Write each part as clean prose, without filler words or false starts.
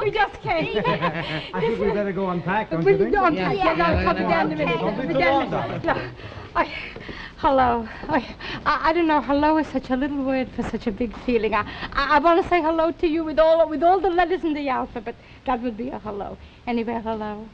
We just came. I think we better go unpack, don't you think? Don't unpack. Yeah, come down a minute. Don't be too long, darling. Hello. I don't know. Hello is such a little word for such a big feeling. I want to say hello to you with all the letters in the alphabet. That would be a hello. Anyway, hello.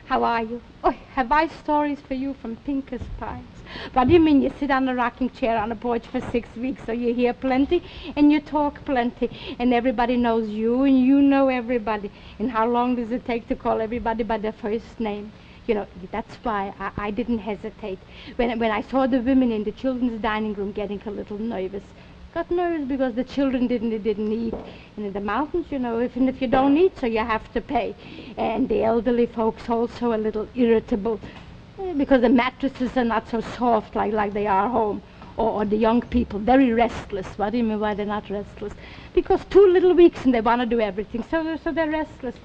How are you? Oh, have I stories for you from Pinker's Pines? What do you mean? You sit on a rocking chair on a porch for 6 weeks, so you hear plenty and you talk plenty, and everybody knows you and you know everybody. And how long does it take to call everybody by their first name? You know, that's why I didn't hesitate. When I saw the women in the children's dining room getting a little nervous. Got nervous because the children didn't eat. And in the mountains, you know, even if you don't eat, so you have to pay. And the elderly folks also a little irritable because the mattresses are not so soft like they are home. Or the young people, very restless. What do you mean why they're not restless? Because 2 little weeks and they want to do everything, so they're restless.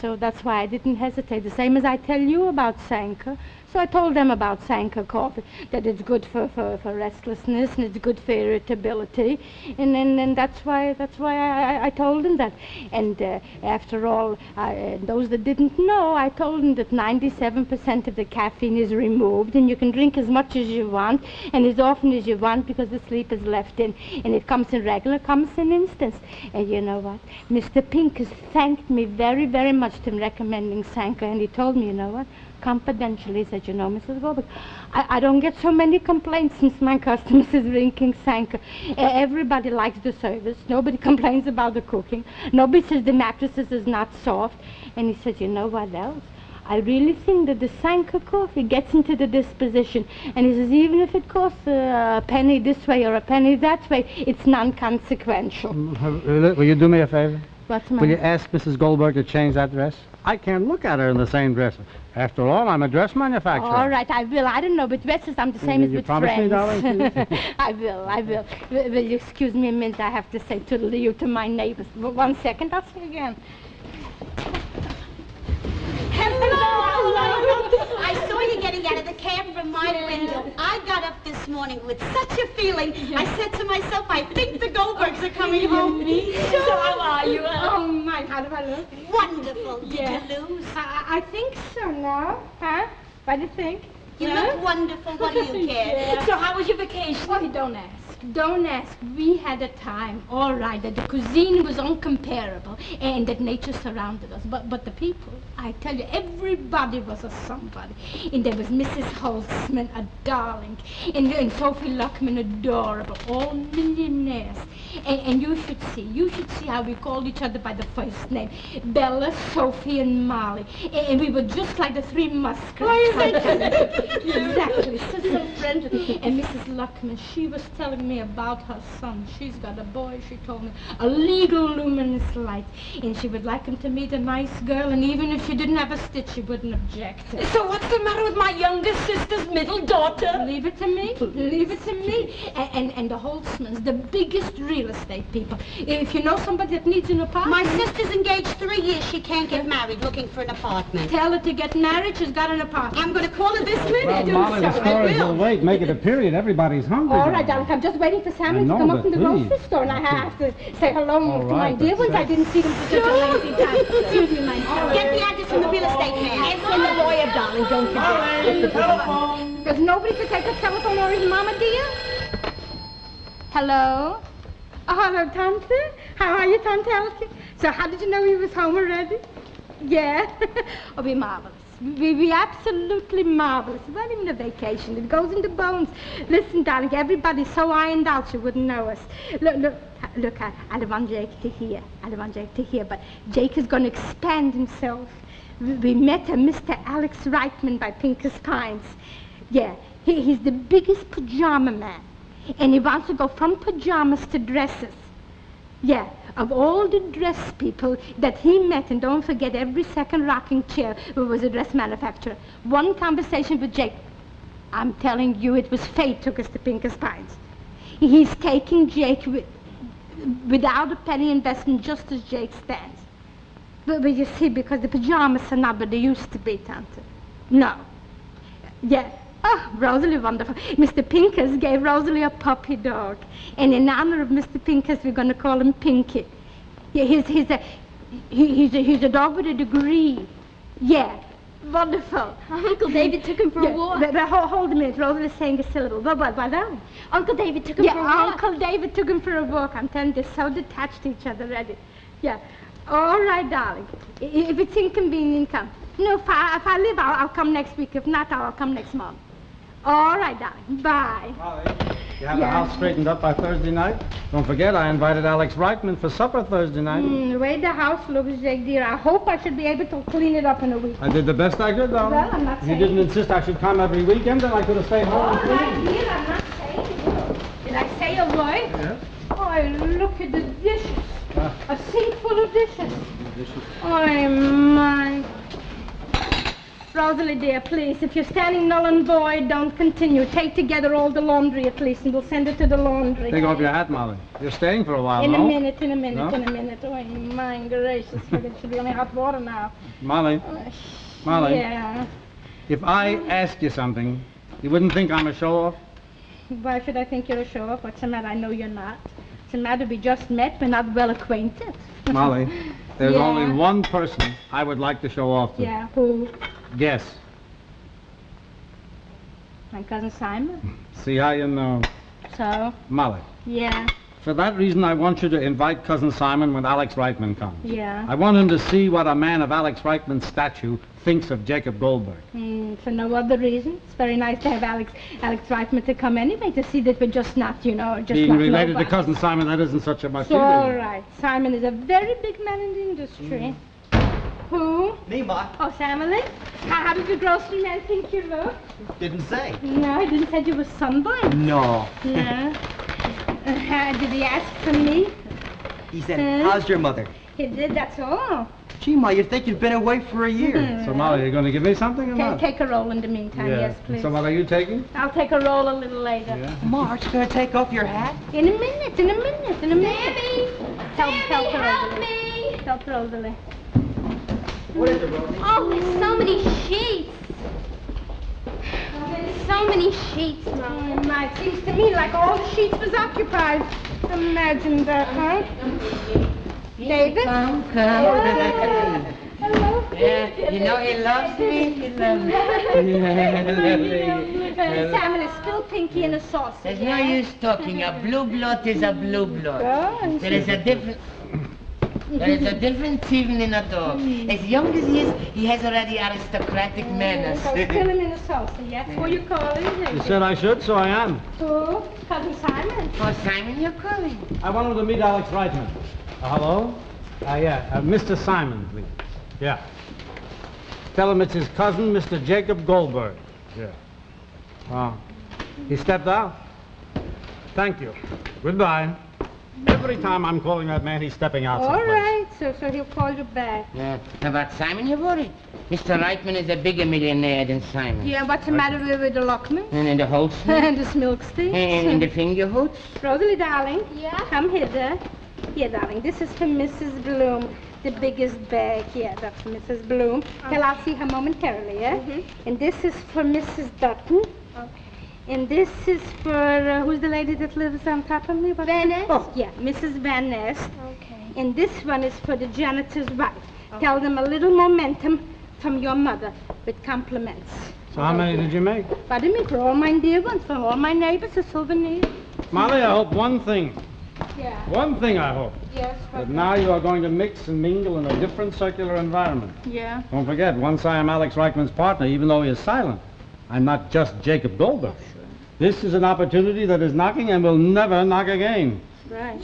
So that's why I didn't hesitate, the same as I tell you about Sanka. So I told them about Sanka coffee, that it's good for restlessness and it's good for irritability, and that's why I told them that. And after all, those that didn't know, I told them that 97% of the caffeine is removed, and you can drink as much as you want and as often as you want because the sleep is left in, and it comes in regular, comes in instants. And you know what? Mr. Pink has thanked me very, very much in recommending Sanka, and he told me, you know what? Confidentially, he said, you know, Mrs. Goldberg, I don't get so many complaints since my customers is drinking Sanka. Everybody likes the service. Nobody complains about the cooking. Nobody says the mattresses is not soft. And he said, you know what else? I really think that the Sanka coffee gets into the disposition. And he says, even if it costs a penny this way or a penny that way, it's non-consequential. Will you do me a favor? What's my... Will you ask Mrs. Goldberg to change that dress? I can't look at her in the same dress. After all, I'm a dress manufacturer. All right, I will. I don't know, but dresses I'm the same as with friends. You promise me, darling? I will. Will you excuse me a minute? I have to say toodaloo to my neighbors. 1 second, I'll see you again. Hello. I saw you getting out of the cab from my window. I got up this morning with such a feeling. I said to myself, I think the Goldbergs are coming home. So how are you? Oh, my, how do I look? Wonderful. Did you lose? I think so now. Huh? What do you think? You look wonderful. What do you care? Yeah. So how was your vacation? Oh, don't ask. Don't ask. We had a time, all right, that the cuisine was uncomparable and that nature surrounded us. But the people, I tell you, everybody was a somebody. And there was Mrs. Holtzman, a darling, and Sophie Luckman, adorable, all millionaires. And you should see how we called each other by the first name. Bella, Sophie, and Molly. And we were just like the 3 musketeers. Exactly, so friendly. And Mrs. Luckman, she was telling me about her son. She's got a boy, she told me, a legal luminous light. And she would like him to meet a nice girl, and even if she didn't have a stitch, she wouldn't object. So what's the matter with my youngest sister's middle daughter? Leave it to me. Leave it to me. And the Holtzmans, the biggest real estate people. If you know somebody that needs an apartment... My sister's engaged 3 years. She can't get married, looking for an apartment. Tell her to get married. She's got an apartment. I'm going to call her this minute. Well, Molly, the stories will wait. Make it a period. Everybody's hungry. All right, darling. I'm just waiting for Sammy to come up from the grocery store, and I have to say hello to my dear ones. I didn't see them for such a lengthy time. Excuse me, my dear. Get the address from the real estate man. It's in the lawyer, darling. Don't forget. Telephone. Does nobody could take the telephone or his mama, dear? Hello? Oh, hello, Tante. How are you, Tante Elsie? So how did you know he was home already? Yeah. Oh, we're marvelous. We absolutely marvelous. It's not even a vacation. It goes into bones. Listen, darling, everybody's so ironed out you wouldn't know us. Look, I don't want Jake to hear. But Jake is going to expand himself. We met a Mr. Alex Reitman by Pinker's Pines. Yeah, he's the biggest pajama man. And he wants to go from pajamas to dresses. Yeah, of all the dress people that he met, and don't forget every second rocking chair was a dress manufacturer. One conversation with Jake. I'm telling you, it was fate took us to Pinker's Pines. He's taking Jake without a penny investment, just as Jake stands. But you see, because the pajamas are not what they used to be, Tante. No. Yeah. Oh, Rosalie, wonderful. Mr. Pincus gave Rosalie a puppy dog. And in honor of Mr. Pincus, we're going to call him Pinky. Yeah, he's a He's a dog with a degree. Yeah. Wonderful. Uncle David took him for a walk. Hold a minute. Rosalie is saying a syllable. What, darling? Uncle David took him for a walk. Uncle David took him for a walk. I'm telling you, they're so detached to each other already. Yeah. All right, darling. If it's inconvenient, come. No, if I live, I'll come next week. If not, I'll come next month. All right, darling. Bye. Molly, you have the house straightened up by Thursday night? Don't forget, I invited Alex Reitman for supper Thursday night. The way the house looks, Jake, dear, I hope I should be able to clean it up in a week. I did the best I could, darling. Well, I'm not saying... If you didn't insist I should come every weekend, then I could have stayed home All and cleaned. right, dear, I'm not saying... Did I say a word? Yes. Oh, look at the dishes. A sink full of dishes. Oh, my... Rosalie, dear, please, if you're standing null and void, don't continue. Take together all the laundry at least, and we'll send it to the laundry. Take off your hat, Molly. You're staying for a while, In no? a minute. No? Oh, my gracious, it should be only hot water now. Molly. Molly. Yeah. If I ask you something, you wouldn't think I'm a show-off? Why should I think you're a show-off? What's the matter? I know you're not. What's the matter? We just met. We're not well acquainted. Molly, there's Yeah. only one person I would like to show off to. Yeah, who? Guess. My cousin Simon. See how you know. So? Molly. Yeah. For that reason, I want you to invite Cousin Simon when Alex Reitman comes. Yeah. I want him to see what a man of Alex Reitman's stature thinks of Jacob Goldberg. For no other reason. It's very nice to have Alex Reitman to come anyway, to see that we're just not, just Being not related to nobody. Cousin Simon, that isn't such a much It's either. all right. Simon is a very big man in the industry. Who? Me, Ma. Oh, Sammy. How did the grocery man think you look? Didn't say. No, he didn't say you were sunburned. No. No. Did he ask for me? He said, how's your mother? He did, that's all. Gee, Ma, you'd think you'd been away for a year. So, Molly, you're going to give me something or not? Take a roll in the meantime, yes, please. So what are you taking? I'll take a roll a little later. Yeah. Ma, aren't you going to take off your hat? In a minute. Sammy! Help Help me! Help Rosalie. What is it, Rosie? Oh, there's so many sheets. There's so many sheets, Mom. My, it seems to me like all the sheets was occupied. Imagine that, huh? David? Come. Hello. Yeah, you know he loves me. He loves me. Salmon is still pinky in a sauce. There's no use talking. A blue blood is a blue blood. Oh, There is a difference. There is a difference even in a dog. As young as he is, he has already aristocratic manners. So still him in the sauce. Yes, who you calling? You said I should, so I am. Who? Cousin Simon. For Simon, you're calling. I want him to meet Alex Reitman. Hello? Mr. Simon, please. Yeah. Tell him it's his cousin, Mr. Jacob Goldberg. Yeah. Oh. He stepped out? Thank you. Goodbye. Every time I'm calling that man, he's stepping out All someplace. right, so he'll call you back. Yeah. About Simon, you're worried. Mr. Reitman is a bigger millionaire than Simon. Yeah, what's the matter with the Lockman? And in the Holtz. And the Smilk Sticks? And in the finger hoods. Rosalie, darling. Yeah? Come hither. Here, darling, this is for Mrs. Bloom. The biggest bag. Yeah, that's for Mrs. Bloom. Till I'll see her momentarily, yeah? And this is for Mrs. Dutton. Okay. And this is for, who's the lady that lives on top of me? Van Ness? Oh, yeah, Mrs. Van Ness. Okay. And this one is for the janitor's wife. Tell them a little momentum from your mother with compliments. So how many did you make? Pardon me, for all my dear ones, for all my neighbors, a souvenir. Molly, I hope one thing. Yeah. One thing I hope. Yes, That now you are going to mix and mingle in a different circular environment. Yeah. Don't forget, once I am Alex Reitman's partner, even though he is silent, I'm not just Jacob Goldberg. This is an opportunity that is knocking and will never knock again. Right.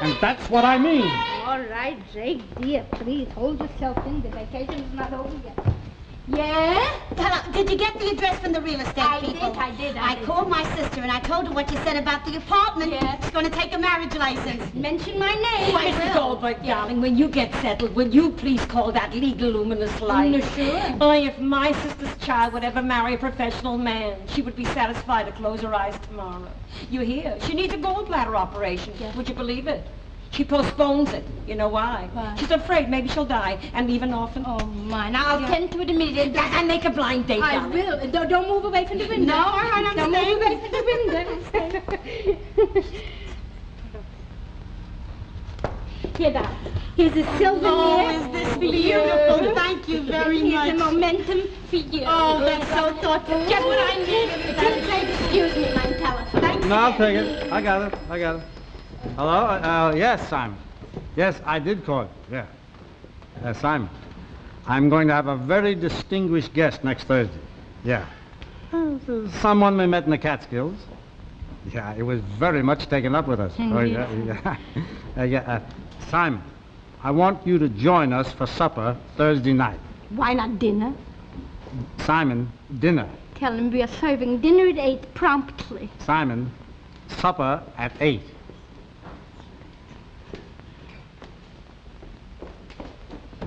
And that's what I mean. All right, Jake, dear, please hold yourself in. The vacation is not over yet. Yeah? Hello, did you get the address from the real estate people? I did. I called my sister and I told her what you said about the apartment. Yes. She's going to take a marriage license. Mention my name. Why, Mrs. Goldberg, darling, when you get settled, will you please call that legal luminous light? Sure. Only if my sister's child would ever marry a professional man, she would be satisfied to close her eyes tomorrow. You hear? She needs a gallbladder operation. Yeah. Would you believe it? She postpones it. You know why? Why? She's afraid maybe she'll die and leave an orphan. Oh, my. Now, I'll Yeah. tend to it immediately. And make a blind date, I darling. will. And don't move away from the window. No, all right, I'm Don't staying. move away from the window. Here, darling. Here's a silver Oh, mirror. is this beautiful? Thank you very much. Here's the momentum for you. Oh, that's so thoughtful. Just what I needed. Excuse me, my telephone. Thanks. No, I'll take it. I got it. Hello? Yes, Simon. Yes, I did call. Yeah. Simon. I'm going to have a very distinguished guest next Thursday. Yeah. Someone we met in the Catskills. Yeah, it was very much taken up with us. Oh, yeah. Simon, I want you to join us for supper Thursday night. Why not dinner? Simon, dinner. Tell him we are serving dinner at 8 promptly. Simon, supper at 8.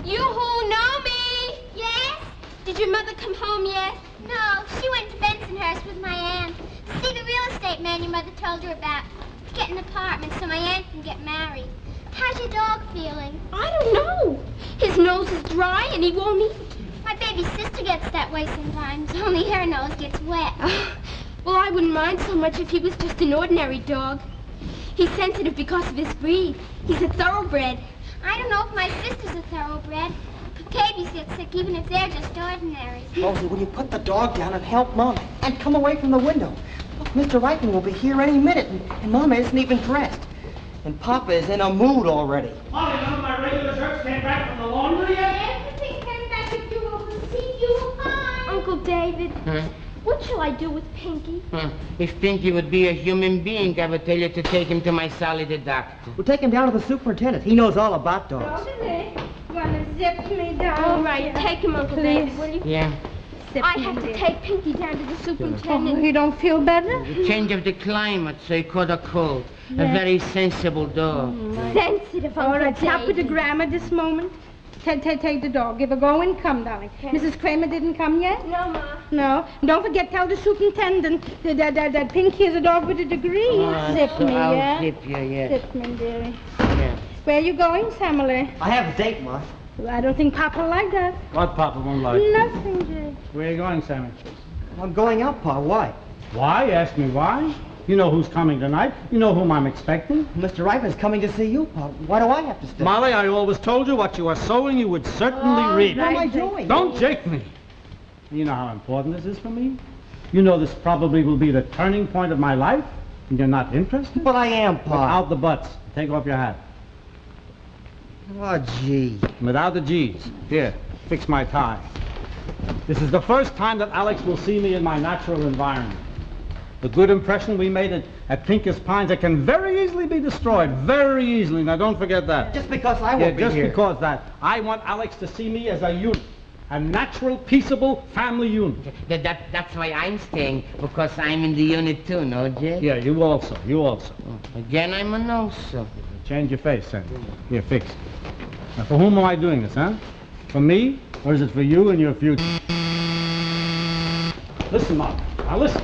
You who know me? Yes? Did your mother come home yet? No, she went to Bensonhurst with my aunt to see the real estate man your mother told her about. To get an apartment so my aunt can get married. How's your dog feeling? I don't know. His nose is dry and he won't eat. My baby sister gets that way sometimes, only her nose gets wet. Well, I wouldn't mind so much if he was just an ordinary dog. He's sensitive because of his breed. He's a thoroughbred. I don't know if my sister's a thoroughbred. Babies get sick even if they're just ordinary. Rosie, will you put the dog down and help Mama? And come away from the window. Look, Mr. Reitman will be here any minute, and Mama isn't even dressed. And Papa is in a mood already. Molly, none of my regular shirts came back from the laundry yet? Everything came back if you will see you. Hi. Uncle David, Huh? what shall I do with Pinky? If Pinky would be a human being, I would tell you to take him to my solid doctor. We'll take him down to the superintendent. He knows all about dogs. Wanna zip me down? All right, take him, Uncle David, will you? Yeah. I have to take Pinky down to the superintendent. Oh, you don't feel better? The change of the climate, so he caught a cold. A very sensible dog. Sensitive, All right, stop with the grammar this moment. Take the dog. Give her go and come, darling. Mrs. Kramer didn't come yet? No, Ma. No. Don't forget, tell the superintendent that Pinky is a dog with a degree. Zip so me, I'll yeah? zip you, yeah. Zip me, dearie. Yeah. Where are you going, Samily? I have a date, Ma. Well, I don't think Papa will like that. What Papa won't like? Nothing, Jay. Where are you going, Sammy? I'm going out, Pa. Why? Why? Ask me why. You know who's coming tonight. You know whom I'm expecting. Mr. Reitman's coming to see you, Pa. Why do I have to stay? Molly, I always told you what you are sowing, you would certainly reap. What am I doing? Don't jake me. You know how important this is for me. You know this probably will be the turning point of my life, and you're not interested? But I am, Pa. Without the buts. Take off your hat. Oh, gee. Without the G's. Here, fix my tie. This is the first time that Alex will see me in my natural environment. The good impression we made at Pincus Pines, it can very easily be destroyed. Very easily. Now, don't forget that. Just because I won't be just here. because that. I want Alex to see me as a unit. A natural, peaceable family unit. That's why I'm staying, because I'm in the unit too, no, Jay? Yeah, you also. You also. Again, I'm a no-so. Change your face, Sandy. Here, fix. Now, for whom am I doing this, huh? For me, or is it for you and your future? Listen, Mom. Now listen.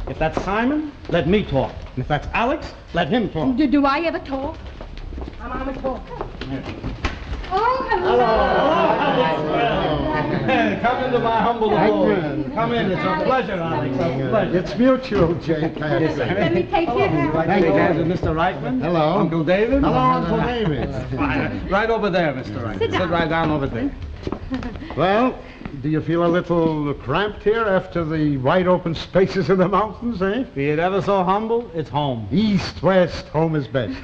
If that's Simon, let me talk. And if that's Alex, let him talk. Do I ever talk? I'm a talker. Oh, hello. Come into my humble abode. Come in. It's a pleasure, Alex. A pleasure. It's mutual, Jake. Let me take your hand. Thank you, guys. Mr. Reitman. Hello. Uncle David. Hello, Uncle David. Right over there, Mr. Reitman. Sit right down over there. Well, do you feel a little cramped here after the wide open spaces in the mountains, eh? Be it ever so humble, it's home. East, west, home is best.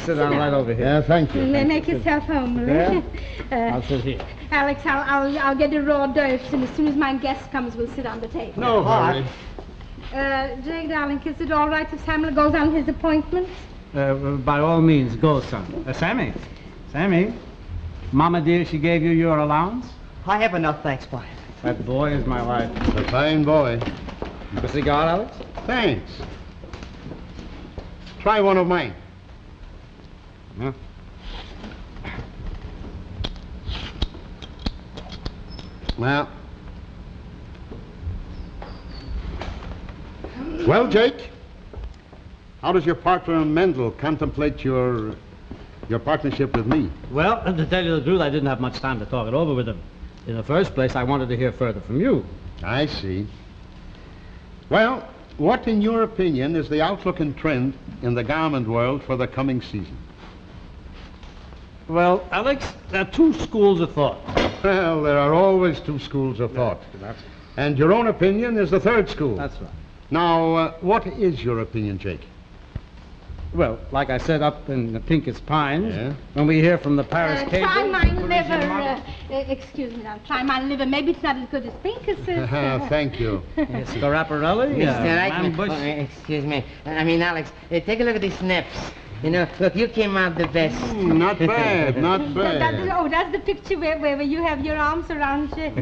Sit down right over here. Yeah, thank you. Make yourself home, will you? I'll sit here. Alex, I'll get the raw d'oeuvres, and as soon as my guest comes, we'll sit on the table. No hurry. Jake, darling, is it all right if Samuel goes on his appointment? By all means, go, son. Sammy, Mama dear, she gave you your allowance? I have enough, thanks, Pa. That boy is my wife. A fine boy. A cigar, Alex? Thanks. Try one of mine. Huh? Well, Jake, how does your partner Mendel contemplate your partnership with me? Well, to tell you the truth, I didn't have much time to talk it over with him. In the first place, I wanted to hear further from you. I see. Well, what, in your opinion, is the outlook and trend in the garment world for the coming season? Well, Alex, there are two schools of thought. Well, there are always two schools of thought. And your own opinion is the third school. That's right. Now, what is your opinion, Jake? Well, like I said, up in the Pincus Pines, Yeah? when we hear from the Paris cable... Try my liver. Excuse me now. Try my liver. Maybe it's not as good as Pincus's. Thank you. Scarapparelli, Mr. Reichman, Bush. excuse me. I mean, Alex, take a look at these snaps. You know, look, you came out the best. Not bad, not bad. That's the picture where you have your arms around you.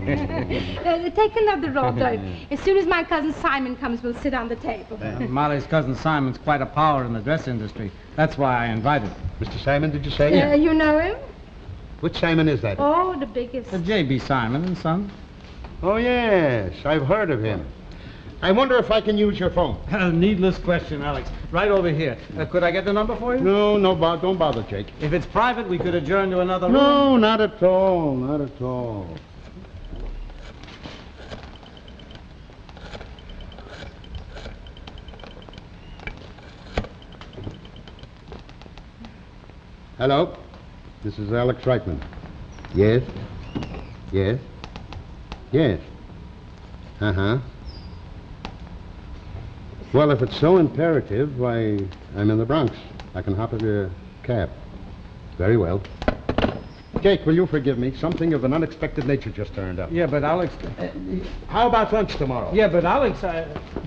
Take another roll, Doug. As soon as my cousin Simon comes, we'll sit on the table. Molly's cousin Simon's quite a power in the dress industry. That's why I invited him. Mr. Simon, did you say? You know him? Which Simon is that? Oh, the biggest. J.B. Simon and Son. Oh, yes, I've heard of him. I wonder if I can use your phone. Needless question, Alex. Right over here. Could I get the number for you? No, don't bother, Jake. If it's private, we could adjourn to another room. No, not at all, not at all. Hello, this is Alex Reitman. Yes, yes, yes. Uh-huh. Well, if it's so imperative, why, I'm in the Bronx. I can hop into a cab. Very well. Jake, will you forgive me? Something of an unexpected nature just turned up. Yeah, but Alex... How about lunch tomorrow? Yeah, but Alex,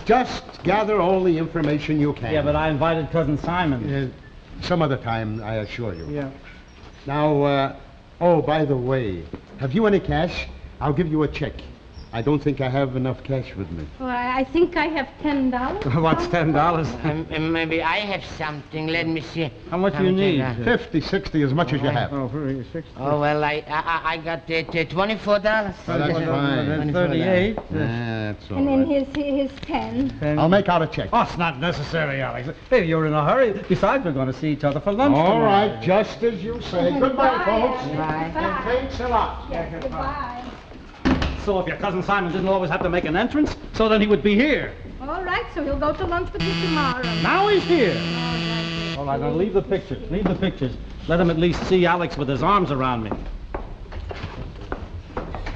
Just gather all the information you can. Yeah, but I invited Cousin Simon. Some other time, I assure you. Yeah. Now, oh, by the way, have you any cash? I'll give you a check. I don't think I have enough cash with me. Well, I think I have $10. What's $10? Maybe I have something. Let me see. How much do you need? 50, 60, as much as you have. Oh, 60. Oh, well, I got $24. Well, that's fine. Then 38. That's all And then right. his 10. I'll make out a check. Oh, it's not necessary, Alex. Hey, you're in a hurry. Besides, we're going to see each other for lunch All tomorrow. right, just as you say. Goodbye, folks. Bye. And thanks a lot. Yes, goodbye. So if your cousin Simon didn't always have to make an entrance, so then he would be here. All right, so he'll go to lunch with you tomorrow. Now he's here. All right, now leave the pictures. Leave the pictures. Let him at least see Alex with his arms around me.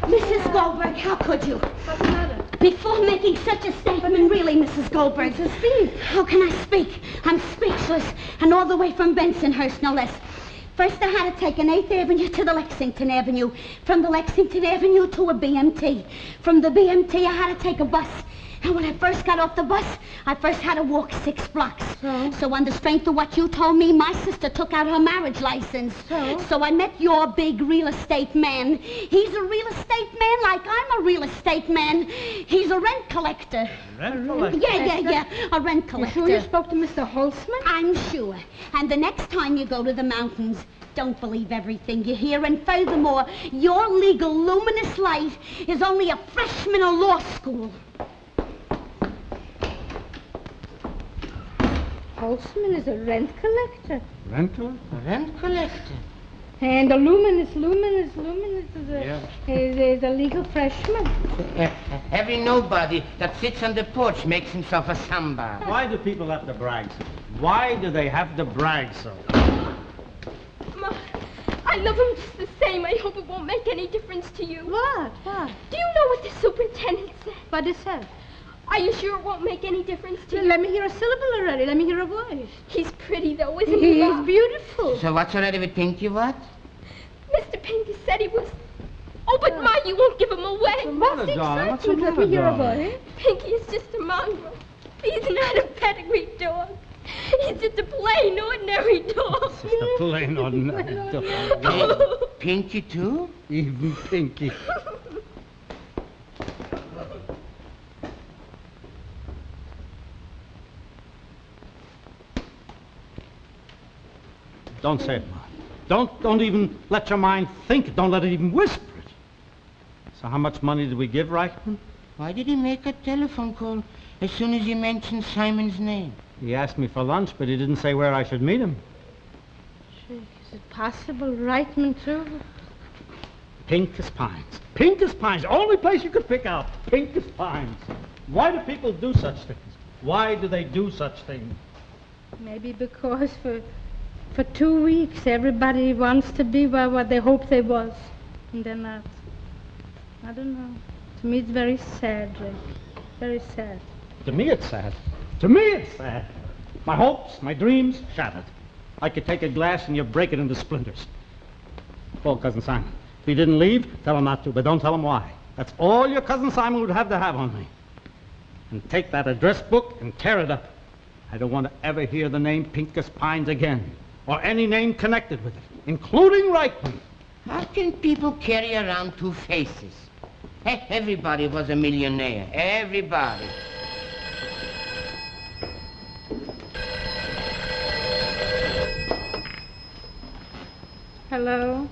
Mrs. Goldberg, how could you? What's the matter? Before making such a statement, really, Mrs. Goldberg. To speak. How can I speak? I'm speechless, and all the way from Bensonhurst, no less. First, I had to take an 8th Avenue to the Lexington Avenue. From the Lexington Avenue to a BMT. From the BMT, I had to take a bus. And when I first got off the bus, I first had to walk 6 blocks. So on the strength of what you told me, my sister took out her marriage license. So I met your big real estate man. He's a real estate man like I'm a real estate man. He's a rent collector. Rent collector? Yeah, a rent collector. You sure you spoke to Mr. Holtzman? I'm sure. And the next time you go to the mountains, don't believe everything you hear. And furthermore, your legal luminous light is only a freshman in law school. Holtzman is a rent collector. Rent collector? Rent collector. And the luminous is a legal freshman. Every nobody that sits on the porch makes himself a samba. Why do people have to brag so? Why do they have to brag so? Ma, I love him just the same. I hope it won't make any difference to you. What? Do you know what the superintendent said? What is that? Are you sure it won't make any difference to you? Let me hear a syllable already. Let me hear a voice. He's pretty, though, isn't he? He's beautiful. So what's already with Pinky, what? Mr. Pinky said he was... Oh, but Ma, you won't give him away. What's the darling? What's the excitement? Let me matter, hear a darling? voice. Pinky is just a mongrel. He's not a pedigree dog. He's just a plain, ordinary dog. Just a plain ordinary dog. Pinky, too? Even Pinky. Don't say it, Ma. Don't even let your mind think it. Don't let it even whisper it. So how much money did we give Reichman? Why did he make a telephone call as soon as he mentioned Simon's name? He asked me for lunch, but he didn't say where I should meet him. Is it possible Reitman, too? Pincus Pines. Pincus Pines. Only place you could pick out. Pincus Pines. Why do people do such things? Why do they do such things? Maybe because for For 2 weeks, everybody wants to be what they hope they was, and they're not. I don't know. To me, it's very sad, Jake. Very sad. To me, it's sad. To me, it's sad. My hopes, my dreams, shattered. I could take a glass and you break it into splinters. Well, Cousin Simon, if he didn't leave, tell him not to, but don't tell him why. That's all your Cousin Simon would have to have on me. And take that address book and tear it up. I don't want to ever hear the name Pincus Pines again, or any name connected with it, including Reitman. How can people carry around two faces? Hey, everybody was a millionaire. Everybody. Hello?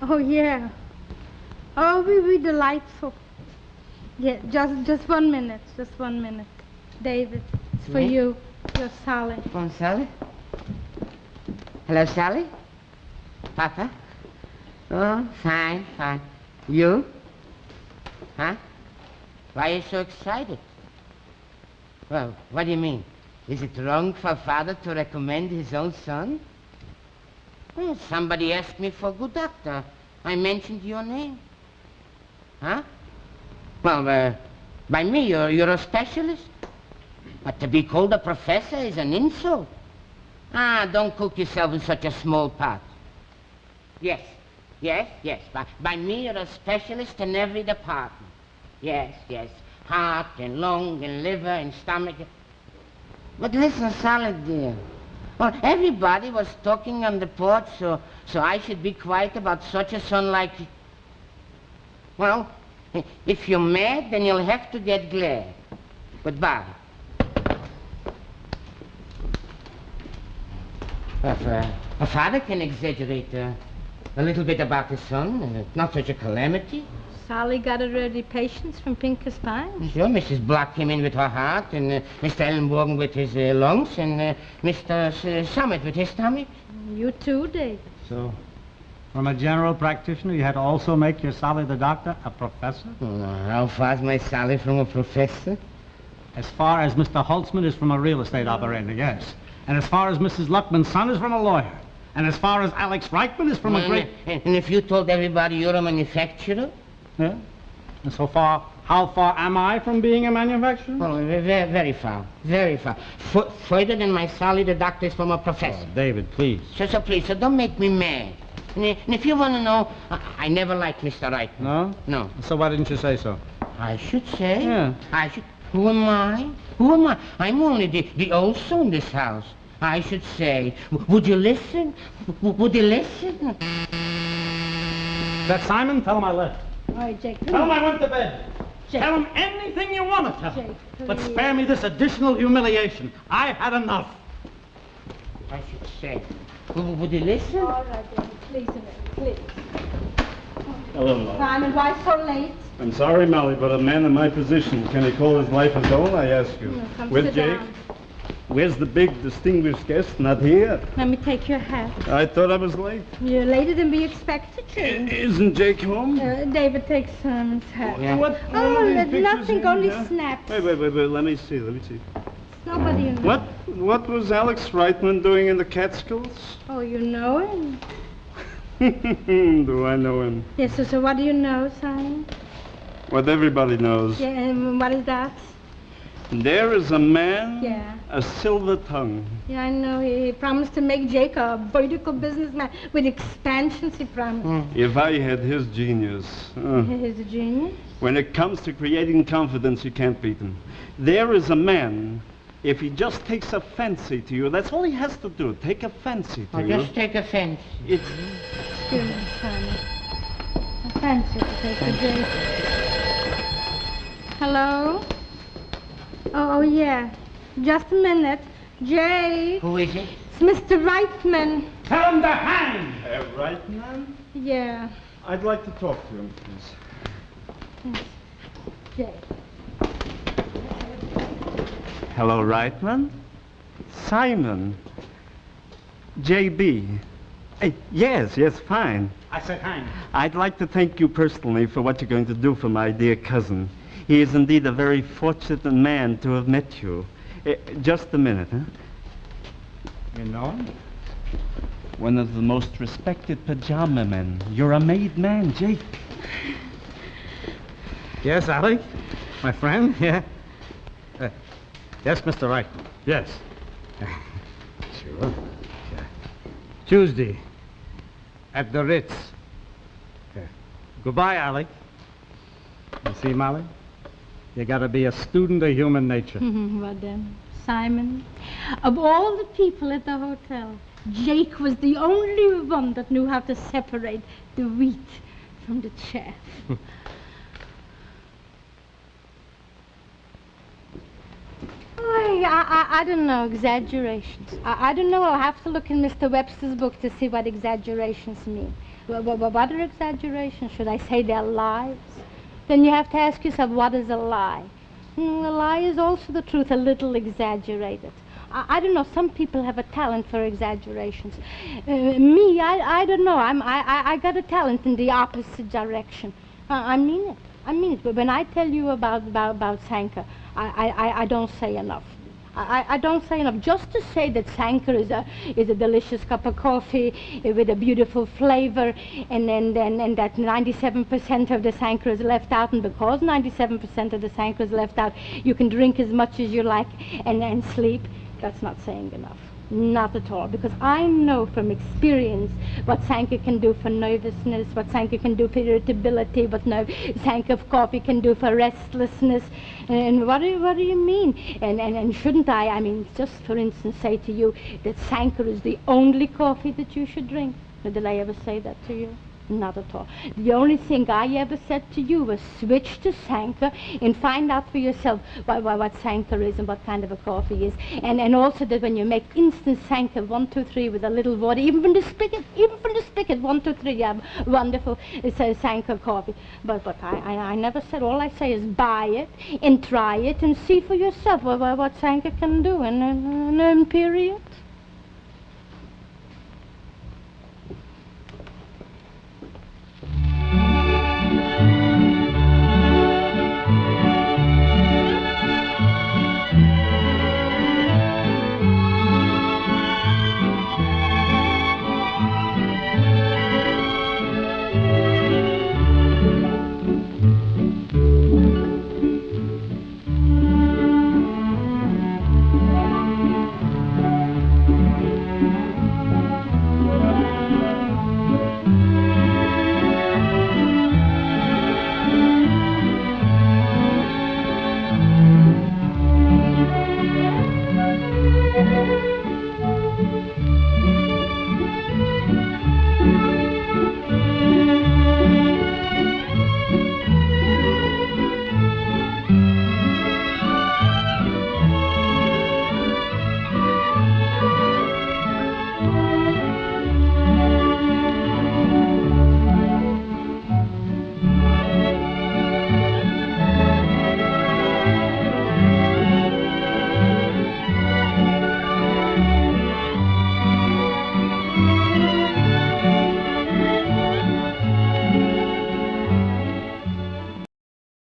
Oh, yeah. Oh, we delightful. Yeah, just 1 minute. Just 1 minute. David, it's for you. You're Sally. Phone Sally? Hello, Sally? Papa? Oh, fine, fine. You? Huh? Why are you so excited? Well, what do you mean? Is it wrong for a father to recommend his own son? Well, somebody asked me for a good doctor. I mentioned your name. Huh? Well, by me, you're a specialist. But to be called a professor is an insult. Ah, don't cook yourself in such a small pot. Yes. By me, you're a specialist in every department. Yes. Heart and lung and liver and stomach. But listen, Sally, dear. Well, everybody was talking on the porch, so I should be quiet about such a son like you. Well, if you're mad, then you'll have to get glad. Goodbye. A father can exaggerate a little bit about his son, and it's not such a calamity. Sally got already patients from Pincus Pines. Sure, Mrs. Block came in with her heart, and Mr. Ellenbogen with his lungs, and Mr. Summit with his stomach. You too, Dave. So, from a general practitioner, you had to also make your Sally the doctor a professor? How far's my Sally from a professor? As far as Mr. Holtzman is from a real estate operator, yes. And as far as Mrs. Luckman's son is from a lawyer. And as far as Alex Reichman is from a great... And if you told everybody you're a manufacturer? Yeah? And so far, how far am I from being a manufacturer? Oh, very far. Very far. Further than my Sally the doctor is from a professor. Oh, David, please. So please, don't make me mad. And if you want to know, I never liked Mr. Reitman. No? No. So why didn't you say so? I should say. Yeah. I should... Who am I? Who am I? I'm only the old soul in this house. I should say, would you listen? Would you listen? That Simon? Tell him I left. All right, Jake. Tell him I went to bed. Jake. Tell him anything you want to tell him. Jake, But please. spare me this additional humiliation. I've had enough. I should say, would you listen? All right, David. Please, a minute, please. Hello, Molly. Simon, why so late? I'm sorry, Molly, but a man in my position, can he call his life his own, I ask you? No, come With sit Jake? down. Where's the big, distinguished guest? Not here? Let me take your hat. I thought I was late. You're later than we expected to. Isn't Jake home? David takes Simon's hat. Yeah. What? Oh, All these pictures nothing, here, only huh? snaps. Wait, let me see. Nobody in there. What was Alex Reitman doing in the Catskills? Oh, you know him? Do I know him? Yes, so what do you know, Simon? What everybody knows. Yeah, and what is that? There is a man, Yeah. a silver tongue. Yeah, I know. He promised to make Jake a vertical businessman with expansions, he promised. If I had his genius. He's a genius. When it comes to creating confidence, you can't beat him. There is a man, if he just takes a fancy to you, that's all he has to do, take a fancy to you. Just take offense. It's... Excuse me, Simon. I fancy to take the Jake. Hello? Oh, yeah. Just a minute. Jake. Who is it? It's Mr. Reitman. Tell him to hang! Reitman? Yeah. I'd like to talk to him, please. Jake. Hello, Reitman? Simon. J.B. Yes, fine. I said hang. I'd like to thank you personally for what you're going to do for my dear cousin. He is indeed a very fortunate man to have met you. Just a minute, huh? You know him? One of the most respected pajama men. You're a made man, Jake. Yes, Alec? My friend? Yeah? Yes, Mr. Wright. Yes. Sure. Yeah. Tuesday. At the Ritz. Yeah. Goodbye, Alec. You see, Molly? You gotta be a student of human nature. What then? Simon, of all the people at the hotel, Jake was the only one that knew how to separate the wheat from the chaff. I don't know, exaggerations. I don't know, I'll have to look in Mr. Webster's book to see what exaggerations mean. What are exaggerations? Should I say they're lies? Then you have to ask yourself, what is a lie? A lie is also the truth, a little exaggerated. I don't know, some people have a talent for exaggerations. Me, I don't know, I got a talent in the opposite direction. I mean it. But when I tell you about Sanka, I don't say enough. I don't say enough. Just to say that Sanka is a delicious cup of coffee with a beautiful flavor, and that 97% of the Sanka is left out, and because 97% of the Sanka is left out, you can drink as much as you like and sleep. That's not saying enough. Not at all, because I know from experience what Sanka can do for nervousness, what Sanka can do for irritability, what Sanka of coffee can do for restlessness. And what do you mean? And shouldn't I mean, just for instance, say to you that Sanka is the only coffee that you should drink? Did I ever say that to you? Not at all. The only thing I ever said to you was switch to Sanka and find out for yourself what Sanka is and what kind of a coffee is. And also that when you make instant Sanka 1, 2, 3 with a little water, even from the spigot, 1, 2, 3, you have wonderful Sanka coffee. But I never said. All I say is buy it and try it and see for yourself what Sanka can do. And period.